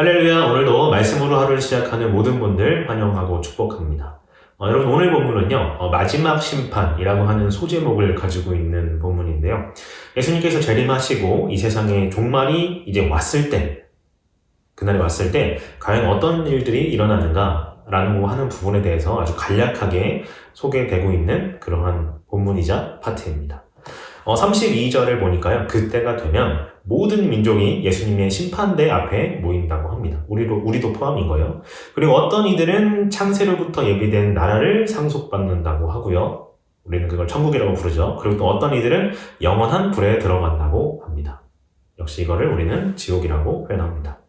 할렐루야, 오늘도 말씀으로 하루를 시작하는 모든 분들 환영하고 축복합니다. 여러분, 오늘 본문은요, 마지막 심판이라고 하는 소제목을 가지고 있는 본문인데요. 예수님께서 재림하시고 이 세상에 종말이 이제 왔을 때, 그날이 왔을 때, 과연 어떤 일들이 일어나는가라고 하는 부분에 대해서 아주 간략하게 소개되고 있는 그러한 본문이자 파트입니다. 32절을 보니까요, 그때가 되면 모든 민족이 예수님의 심판대 앞에 모인다고 합니다. 우리도 포함인 거예요. 그리고 어떤 이들은 창세로부터 예비된 나라를 상속받는다고 하고요. 우리는 그걸 천국이라고 부르죠. 그리고 또 어떤 이들은 영원한 불에 들어간다고 합니다. 역시 이거를 우리는 지옥이라고 표현합니다.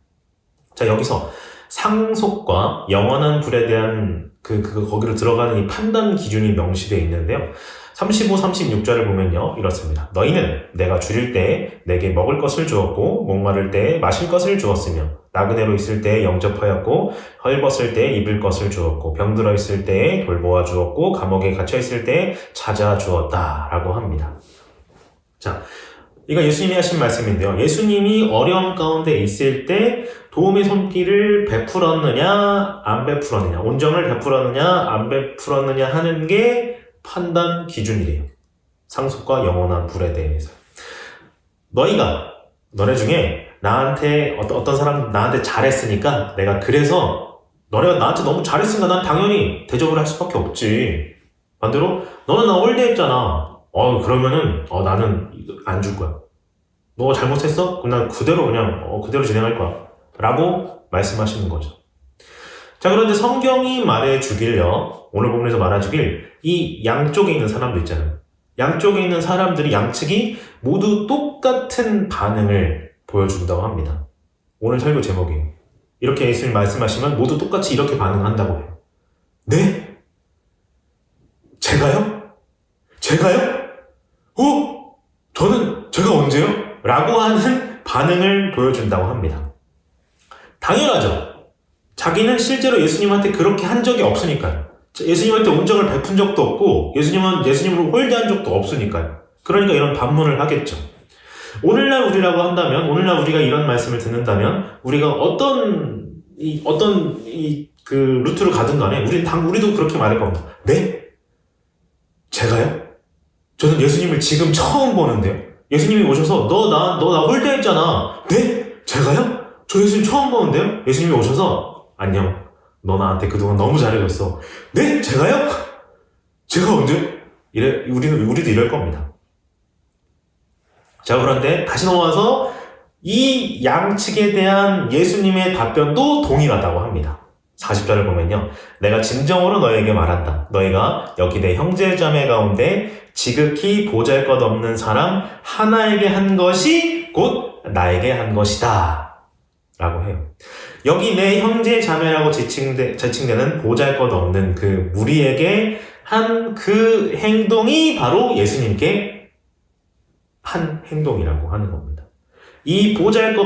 자, 여기서 상속과 영원한 불에 대한 거기로 들어가는 이 판단 기준이 명시되어 있는데요. 35, 36절을 보면요, 이렇습니다. 너희는 내가 줄일 때에 내게 먹을 것을 주었고, 목마를 때에 마실 것을 주었으며, 나그네로 있을 때에 영접하였고, 헐벗을 때에 입을 것을 주었고, 병들어 있을 때에 돌보아 주었고, 감옥에 갇혀 있을 때에 찾아 주었다. 라고 합니다. 자, 이거 예수님이 하신 말씀인데요. 예수님이 어려움 가운데 있을 때 도움의 손길을 베풀었느냐, 안 베풀었느냐, 온정을 베풀었느냐, 안 베풀었느냐 하는 게 판단 기준이래요. 상속과 영원한 불에 대해서. 너네 중에 나한테, 어떤 사람 나한테 잘했으니까 내가 그래서 너네가 나한테 너무 잘했으니까 난 당연히 대접을 할 수밖에 없지. 반대로 너는 나 홀대했잖아. 그러면은 나는 안 줄 거야. 너 잘못했어? 그럼 난 그대로 진행할 거야. 라고 말씀하시는 거죠. 자, 그런데 성경이 말해주길요, 오늘 본문에서 말해주길, 이 양쪽에 있는 사람도 있잖아요. 양쪽에 있는 사람들이, 양측이 모두 똑같은 반응을 보여준다고 합니다. 오늘 설교 제목이에요. 이렇게 예수님 말씀하시면 모두 똑같이 이렇게 반응한다고 해요. 네? 제가요? 제가 언제요? 라고 하는 반응을 보여준다고 합니다. 당연하죠. 자기는 실제로 예수님한테 그렇게 한 적이 없으니까요. 예수님한테 온정을 베푼 적도 없고 예수님을 홀대한 적도 없으니까요. 그러니까 이런 반문을 하겠죠. 오늘날 우리가 이런 말씀을 듣는다면 우리가 어떤 루트를 가든 간에 우리도 그렇게 말할 겁니다. 네? 제가요? 저는 예수님을 지금 처음 보는데요. 예수님이 오셔서 너 나 홀대했잖아. 네? 제가요? 저 예수님 처음 보는데요. 예수님이 오셔서 안녕. 너 나한테 그동안 너무 잘해줬어. 네? 제가요? 제가 언제? 우리도 이럴 겁니다. 자, 그런데 다시 넘어와서 이 양측에 대한 예수님의 답변도 동일하다고 합니다. 40절을 보면요. 내가 진정으로 너에게 말한다. 너희가 여기 내 형제자매 가운데 지극히 보잘것없는 사람 하나에게 한 것이 곧 나에게 한 것이다. 라고 해요. 여기 내 형제자매라고 지칭되는 보잘것없는 그 무리에게 한 그 행동이 바로 예수님께 한 행동이라고 하는 겁니다.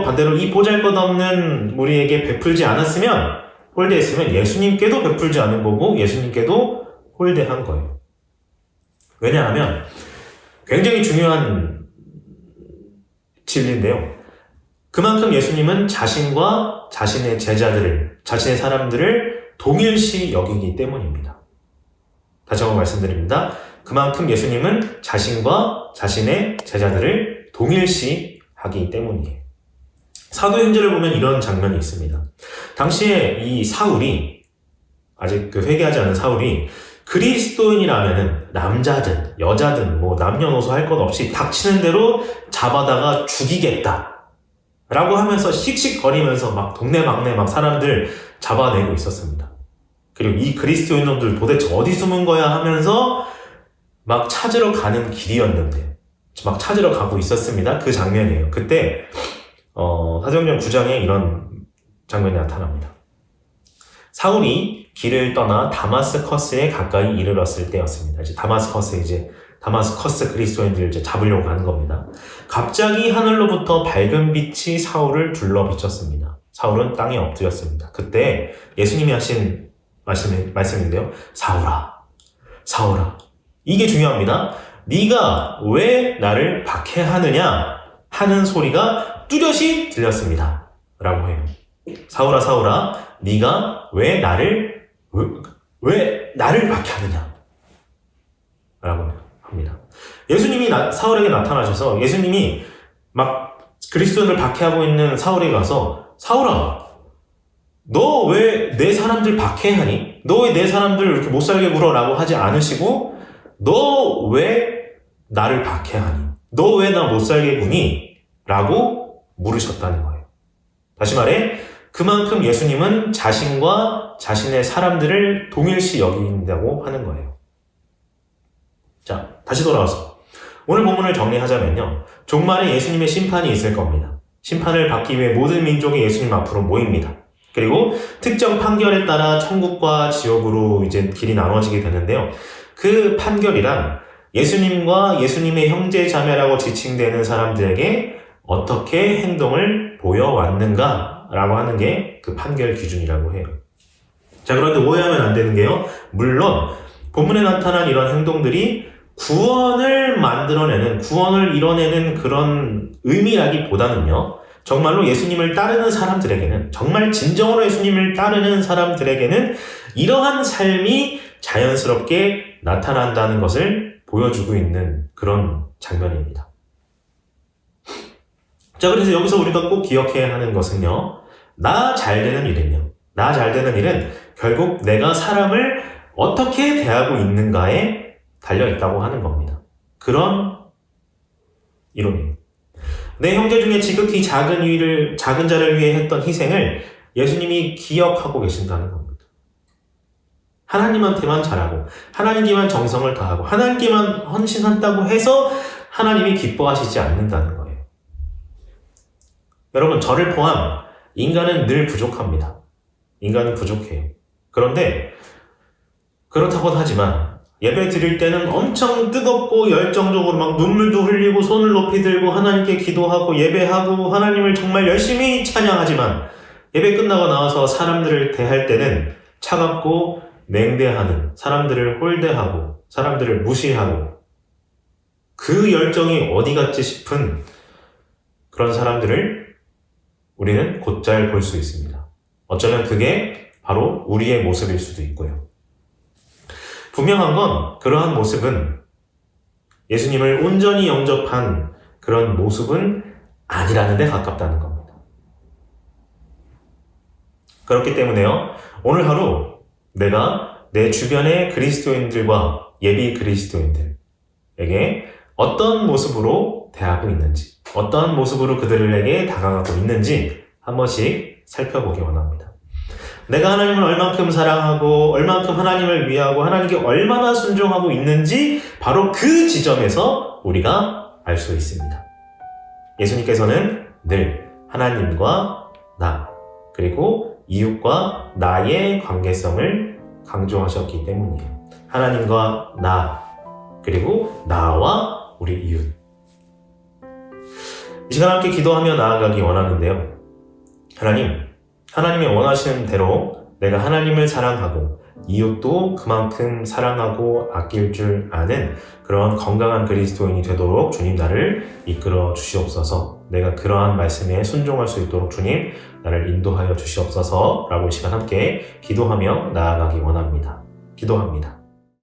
반대로 이 보잘것없는 무리에게 베풀지 않았으면, 홀대했으면 예수님께도 베풀지 않은 거고 예수님께도 홀대한 거예요. 왜냐하면 굉장히 중요한 진리인데요. 그만큼 예수님은 자신과 자신의 자신의 사람들을 동일시 여기기 때문입니다. 다시 한번 말씀드립니다. 그만큼 예수님은 자신과 자신의 제자들을 동일시 하기 때문이에요. 사도행전을 보면 이런 장면이 있습니다. 당시에 이 사울이, 아직 회개하지 않은 사울이 그리스도인이라면은 남자든 여자든 남녀노소 할 것 없이 닥치는 대로 잡아다가 죽이겠다 라고 하면서 씩씩거리면서 막 동네방네 막 사람들 잡아내고 있었습니다. 그리고 이 그리스도인들 도대체 어디 숨은 거야 하면서 막 찾으러 가는 길이었는데, 막 찾으러 가고 있었습니다. 그 장면이에요. 그때 사도행전 9장에 이런 장면이 나타납니다. 사울이 길을 떠나 다마스커스에 가까이 이르렀을 때였습니다. 다마스커스 그리스도인들을 잡으려고 가는 겁니다. 갑자기 하늘로부터 밝은 빛이 사울을 둘러 비쳤습니다. 사울은 땅에 엎드렸습니다. 그때 예수님이 하신 말씀인데요. 사울아. 이게 중요합니다. 네가 왜 나를 박해하느냐 하는 소리가 뚜렷이 들렸습니다. 라고 해요. 사울아 사울아 네가 왜 나를 박해하느냐 라고 합니다. 예수님이 사울에게 나타나셔서 예수님이 막 그리스도인을 박해하고 있는 사울에게 가서 사울아 너 왜 내 사람들 박해하니? 너 왜 내 사람들 이렇게 못살게 굴어? 라고 하지 않으시고 너 왜 나를 박해하니? 너 왜 나 못살게 구니? 라고 물으셨다는 거예요. 다시 말해 그만큼 예수님은 자신과 자신의 사람들을 동일시 여긴다고 하는 거예요. 자, 다시 돌아와서 오늘 본문을 정리하자면요. 종말에 예수님의 심판이 있을 겁니다. 심판을 받기 위해 모든 민족이 예수님 앞으로 모입니다. 그리고 특정 판결에 따라 천국과 지옥으로 이제 길이 나눠지게 되는데요. 그 판결이란 예수님과 예수님의 형제 자매라고 지칭되는 사람들에게 어떻게 행동을 보여왔는가라고 하는 게 그 판결 기준이라고 해요. 자, 그런데 오해하면 안 되는 게요. 물론 본문에 나타난 이런 행동들이 구원을 만들어내는, 구원을 이뤄내는 그런 의미라기보다는요. 정말로 예수님을 따르는 사람들에게는, 정말 진정으로 예수님을 따르는 사람들에게는 이러한 삶이 자연스럽게 나타난다는 것을 보여주고 있는 그런 장면입니다. 자, 그래서 여기서 우리가 꼭 기억해야 하는 것은요. 나 잘 되는 일은요. 나 잘 되는 일은 결국 내가 사람을 어떻게 대하고 있는가에 달려있다고 하는 겁니다. 그런 이론이에요. 내 형제 중에 지극히 작은 자를 위해 했던 희생을 예수님이 기억하고 계신다는 겁니다. 하나님한테만 잘하고 하나님께만 정성을 다하고 하나님께만 헌신한다고 해서 하나님이 기뻐하시지 않는다는 거예요. 여러분, 저를 포함 인간은 늘 부족합니다. 인간은 부족해요. 그런데 그렇다고 하지만 예배 드릴 때는 엄청 뜨겁고 열정적으로 막 눈물도 흘리고 손을 높이 들고 하나님께 기도하고 예배하고 하나님을 정말 열심히 찬양하지만 예배 끝나고 나와서 사람들을 대할 때는 차갑고 냉대하는, 사람들을 홀대하고 사람들을 무시하고 그 열정이 어디 갔지 싶은 그런 사람들을 우리는 곧잘 볼 수 있습니다. 어쩌면 그게 바로 우리의 모습일 수도 있고요. 분명한 건 그러한 모습은 예수님을 온전히 영접한 그런 모습은 아니라는 데 가깝다는 겁니다. 그렇기 때문에요. 오늘 하루 내가 내 주변의 그리스도인들과 예비 그리스도인들에게 어떤 모습으로 대하고 있는지, 어떤 모습으로 그들에게 다가가고 있는지 한 번씩 살펴보기 원합니다. 내가 하나님을 얼만큼 사랑하고 얼만큼 하나님을 위하고 하나님께 얼마나 순종하고 있는지 바로 그 지점에서 우리가 알 수 있습니다. 예수님께서는 늘 하나님과 나 그리고 이웃과 나의 관계성을 강조하셨기 때문이에요. 하나님과 나 그리고 나와 우리 이웃. 이 시간 함께 기도하며 나아가기 원하는데요. 하나님이 원하시는 대로 내가 하나님을 사랑하고 이웃도 그만큼 사랑하고 아낄 줄 아는 그런 건강한 그리스도인이 되도록 주님 나를 이끌어 주시옵소서. 내가 그러한 말씀에 순종할 수 있도록 주님 나를 인도하여 주시옵소서 라고 이 시간 함께 기도하며 나아가기 원합니다. 기도합니다.